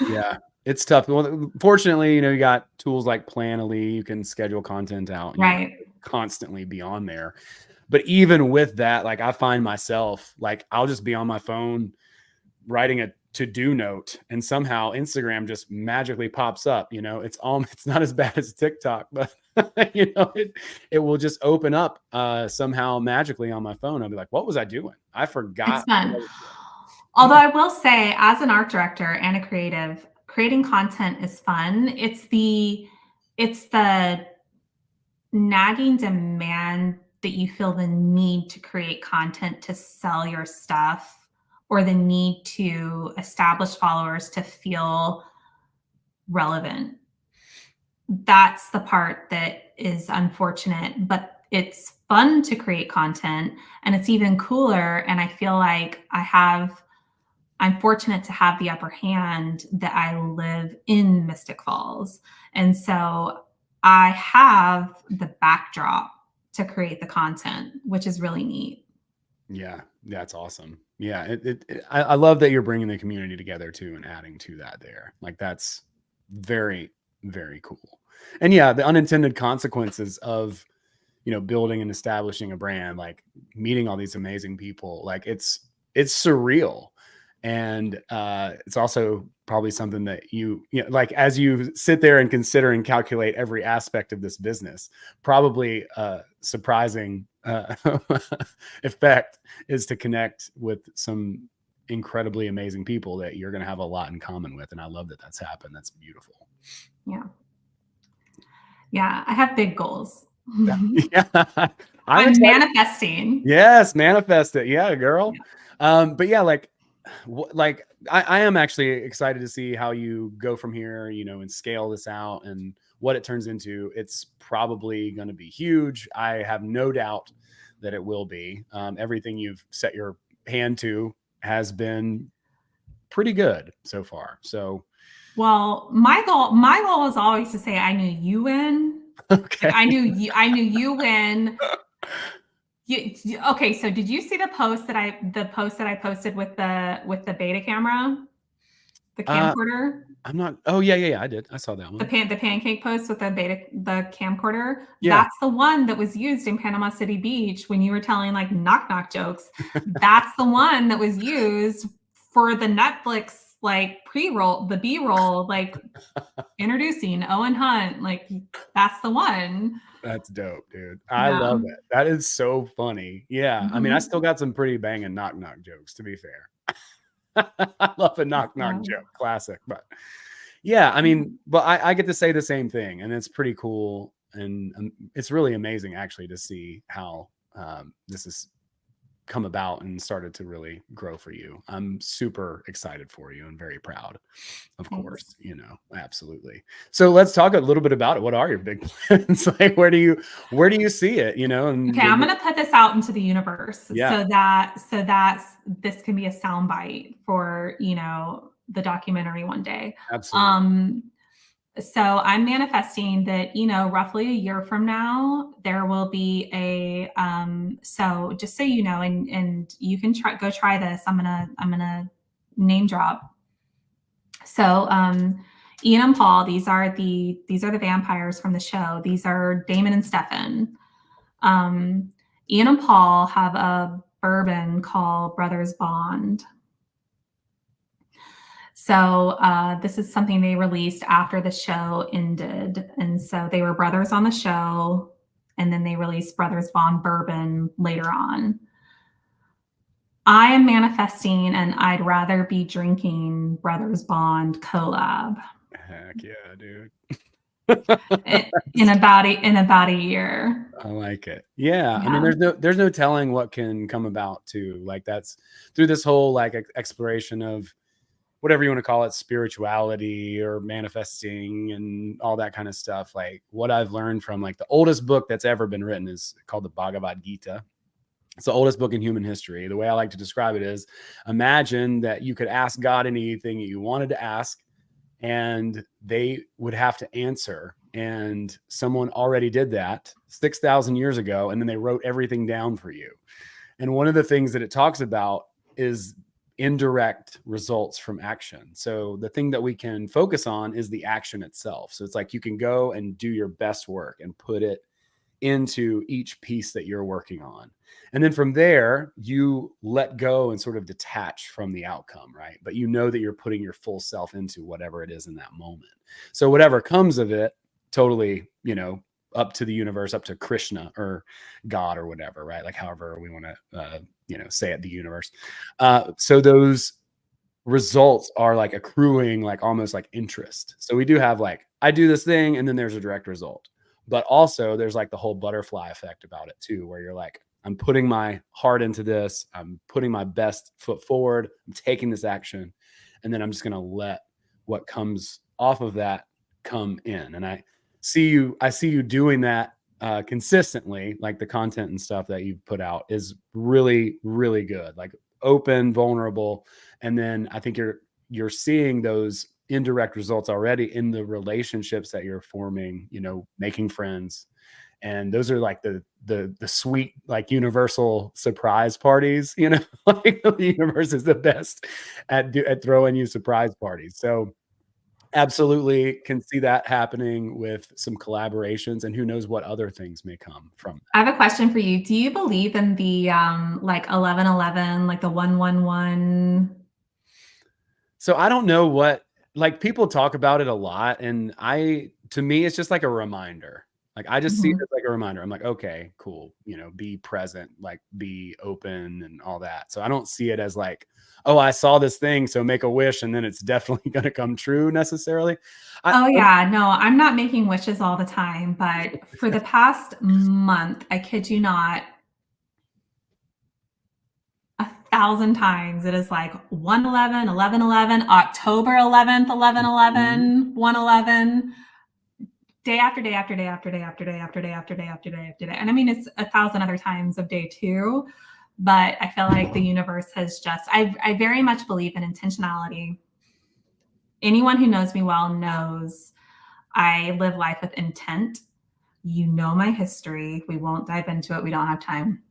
Yeah, it's tough. Well, fortunately, you got tools like Planoly. You can schedule content out, and constantly be on there. But even with that, like, I find myself, like, I'll just be on my phone writing a to-do note, and somehow Instagram just magically pops up. It's not as bad as TikTok, but it will just open up somehow magically on my phone. I'll be like, what was I doing? I forgot. It's fun. Although I will say, as an art director and a creative, creating content is fun. It's the nagging demand that you feel the need to create content to sell your stuff, or the need to establish followers to feel relevant. That's the part that is unfortunate, but it's fun to create content, and it's even cooler. And I feel like I'm fortunate to have the upper hand, that I live in Mystic Falls. And so I have the backdrop to create the content, which is really neat. Yeah, that's awesome. Yeah, I love that you're bringing the community together too and adding to that there. Like, that's very, very cool. And yeah, the unintended consequences of, building and establishing a brand, like meeting all these amazing people, like it's surreal. And it's also probably something that like, as you sit there and consider and calculate every aspect of this business, probably surprising effect is to connect with some incredibly amazing people that you're going to have a lot in common with. And I love that that's happened. That's beautiful. Yeah, I have big goals. Yeah. I'm manifesting. Yes, manifest it. Yeah, girl. Yeah. But yeah, like, like I am actually excited to see how you go from here, and scale this out and what it turns into. It's probably going to be huge. I have no doubt that it will be. Everything you've set your hand to has been pretty good so far. So, Well, my goal was always to say I knew you win. Like okay. I knew you win. Okay, so did you see the post that I posted with the beta camera, the Uh, camcorder? I'm not. Oh yeah, yeah, yeah. I did. I saw that one. The pancake post with the camcorder. Yeah. That's the one that was used in Panama City Beach when you were telling like knock knock jokes. That's the one that was used for the Netflix like pre-roll, the B-roll, like introducing Owen Hunt. Like that's the one. That's dope, dude. I Yeah. love it. That is so funny. Yeah. I mean, I Mhm. still got some pretty banging knock knock jokes, to be fair. I love a knock knock So, joke, classic. But yeah, I yeah. mean, but I get to say the same thing, and it's pretty cool, and it's really amazing actually to see how this has come about and started to really grow for you. I'm super excited for you and very proud, of Thanks. course, absolutely. So let's talk a little bit about it. What are your big plans? Like where do you see it, and Okay, I'm gonna put this out into the universe yeah, so that this can be a soundbite for the documentary one day. absolutely. Um, so I'm manifesting that roughly a year from now there will be a so just so you know, and you can try this. I'm gonna name drop. So Ian and Paul, these are the vampires from the show. These are Damon and Stefan. Um, Ian and Paul have a bourbon called Brothers Bond. So this is something they released after the show ended, and so they were brothers on the show, and then they released Brothers Bond bourbon later on. I am manifesting, and I'd rather be drinking Brothers Bond collab Heck yeah, dude. in about a year. I like it. Yeah. I mean, Yeah. there's no telling what can come about too. Like that's through this whole like exploration of whatever you want to call it, spirituality or manifesting and all that kind of stuff. Like what I've learned from like the oldest book that's ever been written is called the Bhagavad Gita. It's the oldest book in human history. The way I like to describe it is imagine that you could ask God anything you wanted to ask and they would have to answer. And someone already did that 6,000 years ago. And then they wrote everything down for you. And one of the things that it talks about is indirect results from action. So the thing that we can focus on is the action itself. So it's like you can go and do your best work and put it into each piece that you're working on. And then from there, you let go and sort of detach from the outcome, right? But you know that you're putting your full self into whatever it is in that moment. So whatever comes of it, totally, up to the universe, up to Krishna or God or whatever, right? Like however we want to, say it, the universe. So those results are like accruing like almost like interest. So we do have like I do this thing and then there's a direct result. But also there's like the whole butterfly effect about it too, where you're like, I'm putting my heart into this, I'm putting my best foot forward, I'm taking this action, and then I'm just gonna let what comes off of that come in. And I see you doing that consistently, like the content and stuff that you've put out is really, really good. Like open, vulnerable, and then I think you're seeing those indirect results already in the relationships that you're forming, making friends. And those are like the sweet, like universal surprise parties, like the universe is the best at throwing you surprise parties. So absolutely can see that happening with some collaborations, and who knows what other things may come from I that. have a question for you. Do you believe in the like 1111, like the 111? So I don't know what, like, people talk about it a lot, and to me it's just like a reminder. Like I just see it Mhm. as like a reminder. I'm like, okay, cool, be present, like be open and all that. So I don't see it as like, oh, I saw this thing, so make a wish and then it's definitely going to come true necessarily. I Oh yeah, no, I'm not making wishes all the time, but for the past month, I kid you not, 1,000 times. It is like 1/11, 11/11, October 11th, 11/11, 1/11, day after day after day after day after day after day after day after day after day. And I mean, it's 1,000 other times of day too. But I feel like the universe has just, I very much believe in intentionality. Anyone who knows me well knows I live life with intent. You know my history. We won't dive into it. We don't have time.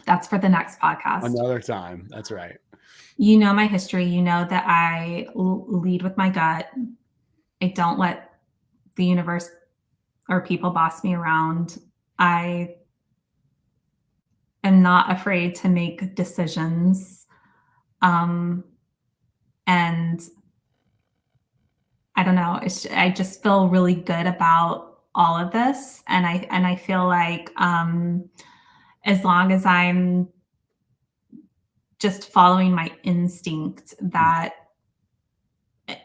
That's for the next podcast. Another time. That's right. You know my history. You know that I lead with my gut. I don't let the universe or people boss me around. I am not afraid to make decisions. And I don't know. I just feel really good about all of this. And I feel like as long as I'm just following my instinct, that,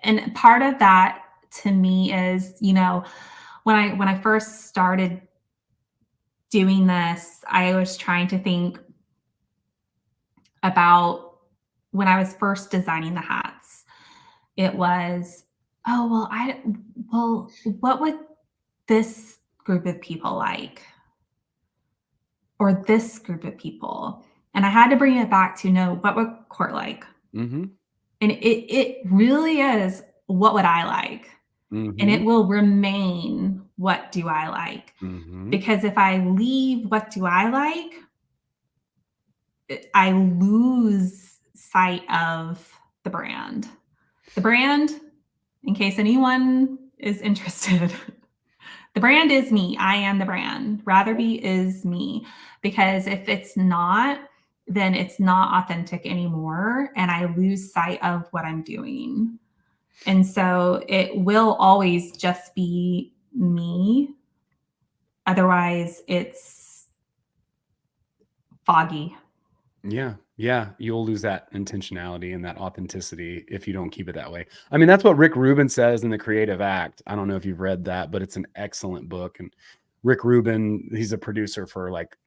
and part of that to me is, you know, when I first started doing this, I was trying to think about when I was first designing the hats. It was, oh, well, what would this group of people like? Or this group of people? And I had to bring it back to, no, what would Court like? Mm-hmm. And it really is, what would I like? Mm-hmm. And it will remain, what do I like? Mm-hmm. Because if I leave what do I like, I lose sight of the brand. The brand, in case anyone is interested, the brand is me. I am the brand. Ratherbie is me. Because if it's not, then it's not authentic anymore. And I lose sight of what I'm doing. And so it will always just be me. Otherwise, it's foggy. Yeah. Yeah. You'll lose that intentionality and that authenticity if you don't keep it that way. I mean, that's what Rick Rubin says in The Creative Act. I don't know if you've read that, but it's an excellent book. And Rick Rubin, he's a producer for like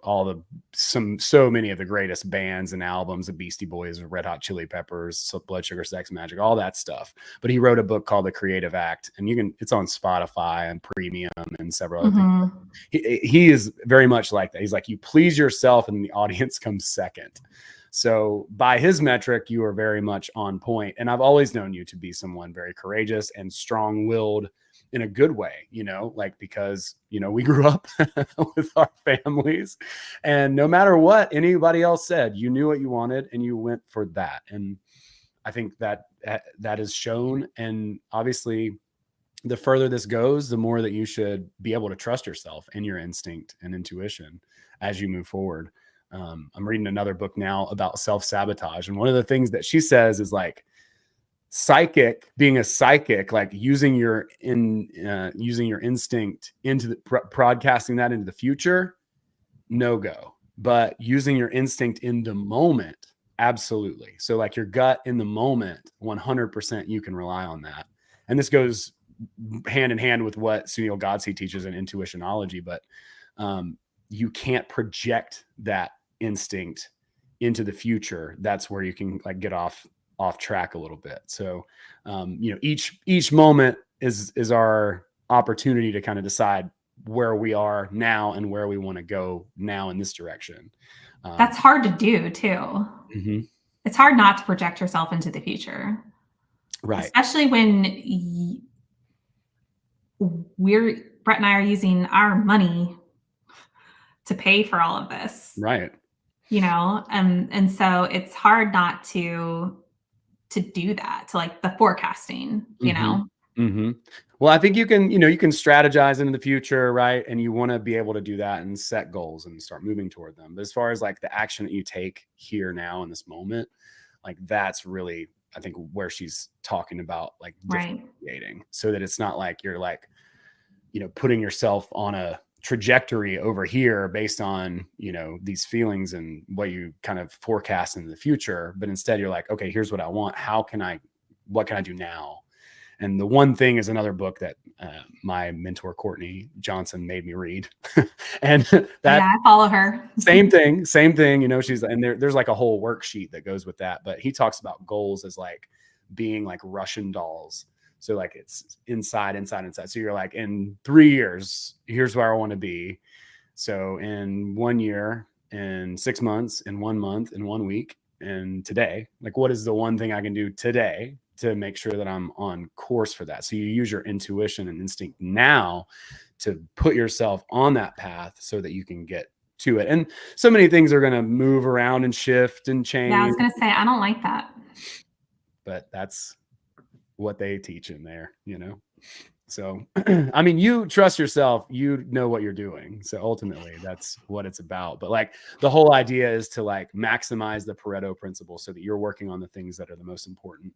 so many of the greatest bands and albums, the Beastie Boys, Red Hot Chili Peppers, Blood Sugar Sex Magic, all that stuff. But he wrote a book called The Creative Act, and it's on Spotify and Premium and several other things. He is very much like that. He's like, you please yourself and the audience comes second. So by his metric, you are very much on point. And I've always known you to be someone very courageous and strong-willed in a good way, you know, like, because, you know, we grew up with our families, and no matter what anybody else said, you knew what you wanted and you went for that. And I think that is shown. And obviously, the further this goes, the more that you should be able to trust yourself and your instinct and intuition as you move forward. I'm reading another book now about self-sabotage. And one of the things that she says is like, being a psychic, like using your instinct into the broadcasting that into the future, no go. But using your instinct in the moment, absolutely. So like your gut in the moment, 100% you can rely on that. And this goes hand in hand with what Sunil Godse teaches in intuitionology, but you can't project that instinct into the future. That's where you can like get off track a little bit. So, you know, each moment is our opportunity to kind of decide where we are now and where we want to go now in this direction. That's hard to do too. Mm-hmm. It's hard not to project yourself into the future. Right. Especially when Brett and I are using our money to pay for all of this. Right. You know, and so it's hard not to do that, to like the forecasting, you know? Mm-hmm. Well, I think you can strategize into the future, right? And you want to be able to do that and set goals and start moving toward them. But as far as like the action that you take here now in this moment, like that's really, I think, where she's talking about like differentiating, so that it's not like you're like, you know, putting yourself on a trajectory over here based on, you know, these feelings and what you kind of forecast in the future. But instead you're like, okay, here's what I want. What can I do now? And The One Thing is another book that my mentor Courtney Johnson made me read. And that I follow her. same thing, she's, and there's like a whole worksheet that goes with that. But he talks about goals as like being like Russian dolls. So like it's inside. So you're like, in 3 years, here's where I want to be. So in 1 year, in 6 months, in 1 month, in 1 week, and today, like, what is the one thing I can do today to make sure that I'm on course for that? So you use your intuition and instinct now to put yourself on that path so that you can get to it. And so many things are going to move around and shift and change. Yeah, I was going to say, I don't like that. But that's what they teach in there, So, I mean, you trust yourself, you know what you're doing. So ultimately that's what it's about. But like the whole idea is to like maximize the Pareto principle so that you're working on the things that are the most important,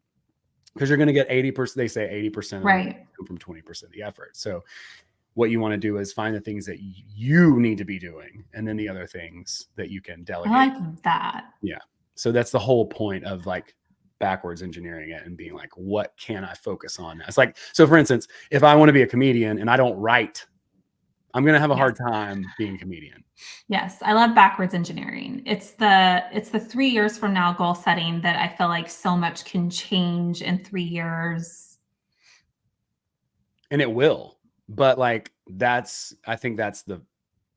because you're going to get 80%. They say 80% right from 20% of the effort. So what you want to do is find the things that you need to be doing, and then the other things that you can delegate. I like that. Yeah. So that's the whole point of like backwards engineering it and being like, what can I focus on? It's like, so for instance, if I want to be a comedian and I don't write, I'm going to have a hard time being a comedian. Yes. I love backwards engineering. It's the 3 years from now goal setting that I feel like so much can change in 3 years. And it will, but like, I think that's the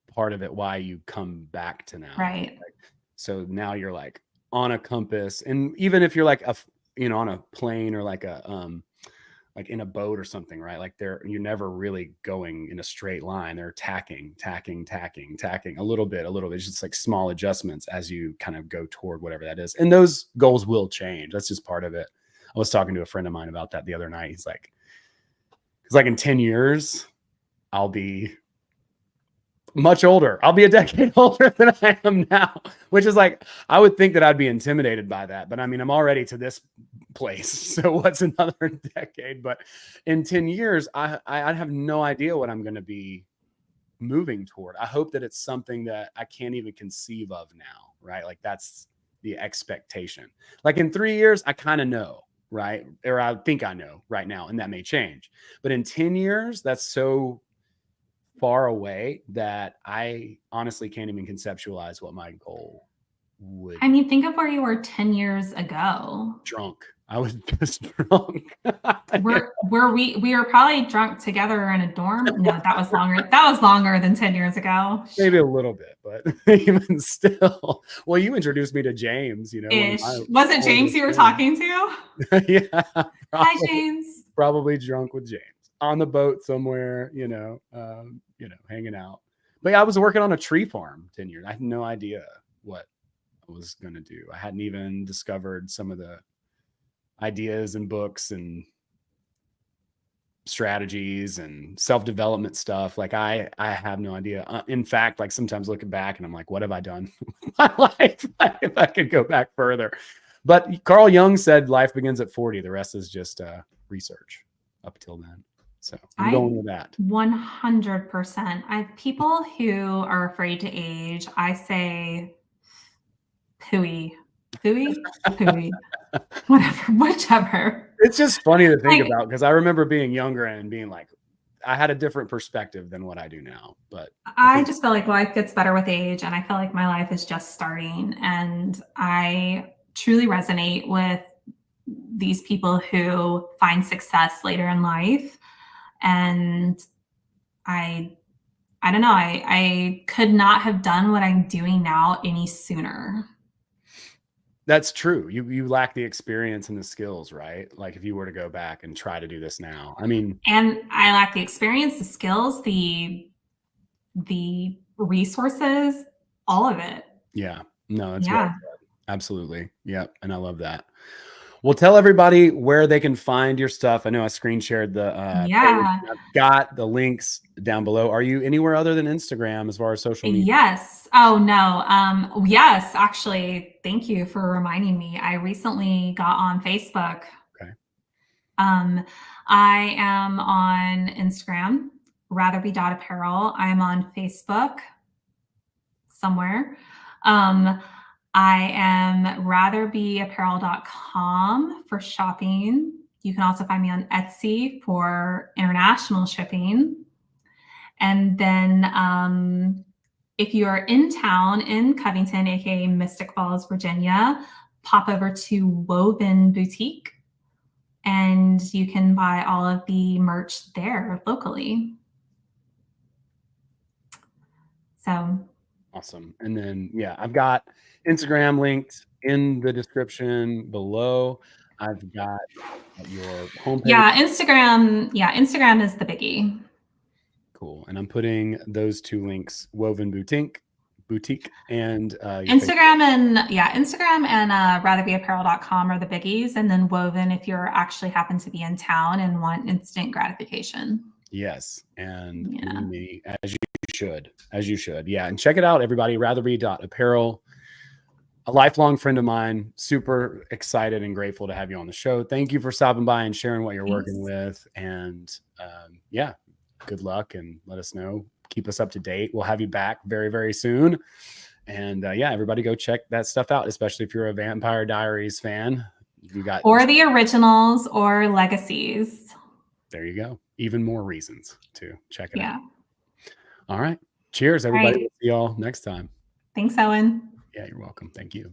part of it, why you come back to now. Right. Like, so now you're like on a compass, and even if you're like on a plane or like like in a boat or something, right? Like you're never really going in a straight line. They're tacking a little bit. It's just like small adjustments as you kind of go toward whatever that is. And those goals will change. That's just part of it. I was talking to a friend of mine about that the other night. He's like, because like in 10 years, I'll be much older. I'll be a decade older than I am now, which is like, I would think that I'd be intimidated by that. But I mean, I'm already to this place. So what's another decade? But in 10 years, I have no idea what I'm going to be moving toward. I hope that it's something that I can't even conceive of now, right? Like that's the expectation. Like in 3 years, I kind of know, right? Or I think I know right now, and that may change. But in 10 years, that's so far away that I honestly can't even conceptualize what my goal would. I mean, think of where you were 10 years ago. Drunk. I was just drunk. We were probably drunk together in a dorm. No, that was longer. That was longer than 10 years ago. Maybe a little bit, but even still. Well, you introduced me to James, Was it James you were talking to? Yeah. Hi, James. Probably drunk with James on the boat somewhere, hanging out. But yeah, I was working on a tree farm 10 years. I had no idea what I was going to do. I hadn't even discovered some of the ideas and books and strategies and self-development stuff. Like I have no idea. In fact, like sometimes looking back and I'm like, what have I done with my life? If I could go back further. But Carl Jung said life begins at 40. The rest is just research up till then. So I'm going with that. 100%. I have people who are afraid to age. I say pooey, whatever, whichever. It's just funny to think about, because I remember being younger and being like, I had a different perspective than what I do now. But I just feel like life gets better with age, and I feel like my life is just starting. And I truly resonate with these people who find success later in life. And I don't know, I could not have done what I'm doing now any sooner. That's true. You lack the experience and the skills, right? Like if you were to go back and try to do this now, I mean, and I lack the experience, the skills, the resources, all of it. Yeah. No, it's well said. Absolutely. Yep. And I love that. Well, tell everybody where they can find your stuff. I know I screen shared the page. I've got the links down below. Are you anywhere other than Instagram as far as social media? Yes. Oh no. Yes, actually, thank you for reminding me. I recently got on Facebook. Okay. I am on Instagram, Ratherbie.apparel. I'm on Facebook somewhere. I am ratherbeapparel.com for shopping. You can also find me on Etsy for international shipping. And then if you are in town in Covington, aka Mystic Falls, Virginia, pop over to Woven Boutique and you can buy all of the merch there locally. So awesome. And then, yeah, I've got Instagram linked in the description below. I've got your homepage. Yeah, Instagram is the biggie. Cool. And I'm putting those two links, Woven Boutique and Instagram and Ratherbieapparel.com are the biggies. And then Woven if you're actually happen to be in town and want instant gratification. Yes. And me, as you should. Yeah. And check it out, everybody. Ratherbie.apparel. A lifelong friend of mine, super excited and grateful to have you on the show. Thank you for stopping by and sharing what you're working with. And yeah, good luck and let us know. Keep us up to date. We'll have you back very, very soon. And yeah, everybody go check that stuff out, especially if you're a Vampire Diaries fan. You got or the originals or legacies. There you go. Even more reasons to check it out. Yeah. All right. Cheers, everybody. We'll see y'all next time. Thanks, Owen. Yeah, you're welcome. Thank you.